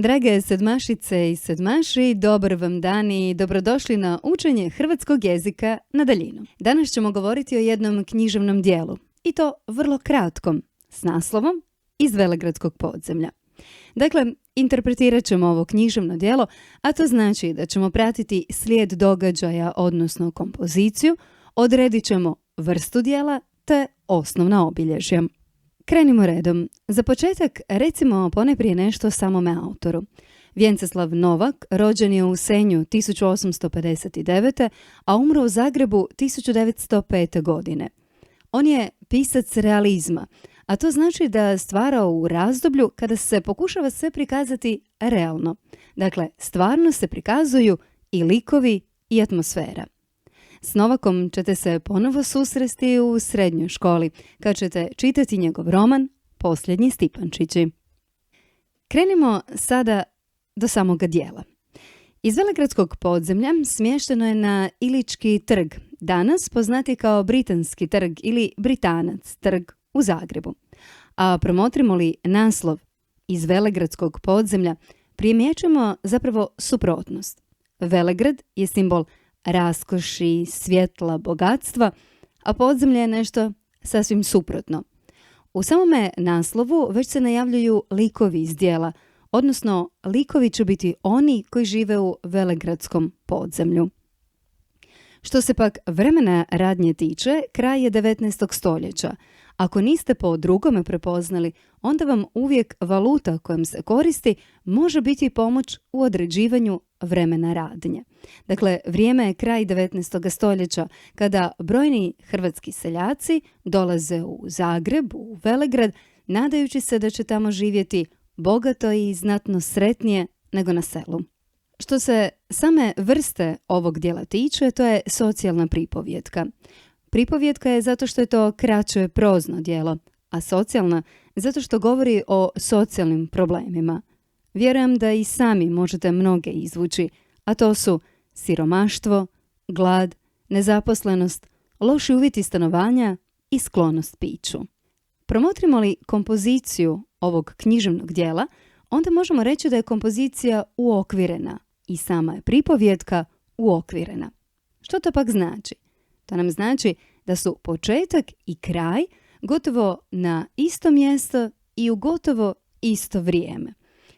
Drage sedmašice i sedmaši, dobar vam dan i dobrodošli na učenje hrvatskog jezika na daljinu. Danas ćemo govoriti o jednom književnom dijelu, i to vrlo kratkom, s naslovom Iz Velegradskog podzemlja. Dakle, interpretirat ćemo ovo književno djelo, a to znači da ćemo pratiti slijed događaja, odnosno kompoziciju, odredit ćemo vrstu djela te osnovna obilježja. Krenimo redom. Za početak recimo ponajprije nešto o samome autoru. Vjenceslav Novak rođen je u Senju 1859. a umro u Zagrebu 1905. godine. On je pisac realizma, a to znači da stvara u razdoblju kada se pokušava sve prikazati realno. Dakle, stvarno se prikazuju i likovi i atmosfera. S Novakom ćete se ponovo susresti u srednjoj školi, kad ćete čitati njegov roman Posljednji Stipančići. Krenimo sada do samoga dijela. Iz Velegradskog podzemlja smješteno je na Ilički trg, danas poznati kao Britanski trg ili Britanac trg u Zagrebu. A promotrimo li naslov Iz Velegradskog podzemlja, primjećujemo zapravo suprotnost. Velegrad je simbol raskoši, svjetla, bogatstva, a podzemlje je nešto sasvim suprotno. U samome naslovu već se najavljuju likovi iz djela, odnosno likovi će biti oni koji žive u Velegradskom podzemlju. Što se pak vremena radnje tiče, kraj je 19. stoljeća. Ako niste po drugome prepoznali, onda vam uvijek valuta kojom se koristi može biti pomoć u određivanju vremena radnje. Dakle, vrijeme je kraj 19. stoljeća kada brojni hrvatski seljaci dolaze u Zagreb, u Velegrad, nadajući se da će tamo živjeti bogato i znatno sretnije nego na selu. Što se same vrste ovog dijela tiče, to je socijalna pripovjetka. Pripovjetka je zato što je to kraće prozno djelo, a socijalna zato što govori o socijalnim problemima. Vjerujem da i sami možete mnoge izvući, a to su siromaštvo, glad, nezaposlenost, loši uvjeti stanovanja i sklonost piću. Promotrimo li kompoziciju ovog književnog djela, onda možemo reći da je kompozicija uokvirena i sama je pripovjetka uokvirena. Što to pak znači? To nam znači da su početak i kraj gotovo na isto mjesto i u gotovo isto vrijeme.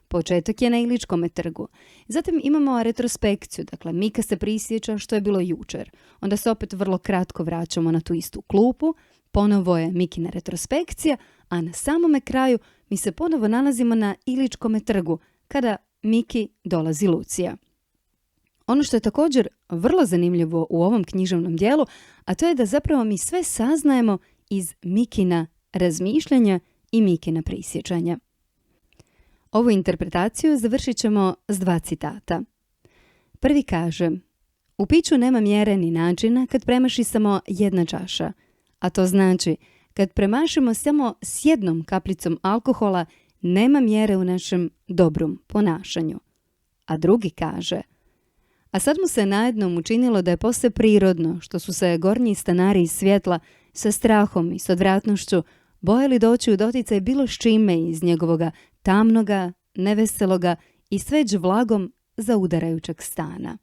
Početak je na Iličkome trgu. Zatim imamo retrospekciju, dakle Mika se prisjeća što je bilo jučer. Onda se opet vrlo kratko vraćamo na tu istu klupu, ponovo je Mikina retrospekcija, a na samome kraju mi se ponovo nalazimo na Iličkome trgu, kada Miki dolazi Lucija. Ono što je također vrlo zanimljivo u ovom književnom dijelu, a to je da zapravo mi sve saznajemo iz Mikina razmišljanja i Mikina prisjećanja. Ovu interpretaciju završit ćemo s 2 citata. Prvi kaže: U piću nema mjere ni načina kad premaši samo 1 čaša, a to znači kad premašimo samo s 1 kapljicom alkohola, nema mjere u našem dobrom ponašanju. A drugi kaže: A sad mu se najednom učinilo da je posve prirodno što su se gornji stanari iz svjetla sa strahom i s odvratnošću bojali doći u doticaj bilo s čime iz njegovoga tamnoga, neveseloga i sveđ vlagom zaudarajućeg stana.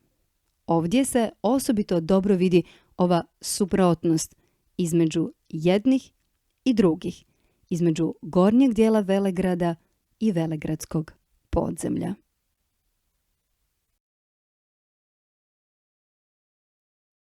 Ovdje se osobito dobro vidi ova suprotnost između jednih i drugih, između gornjeg dijela Velegrada i Velegradskog podzemlja.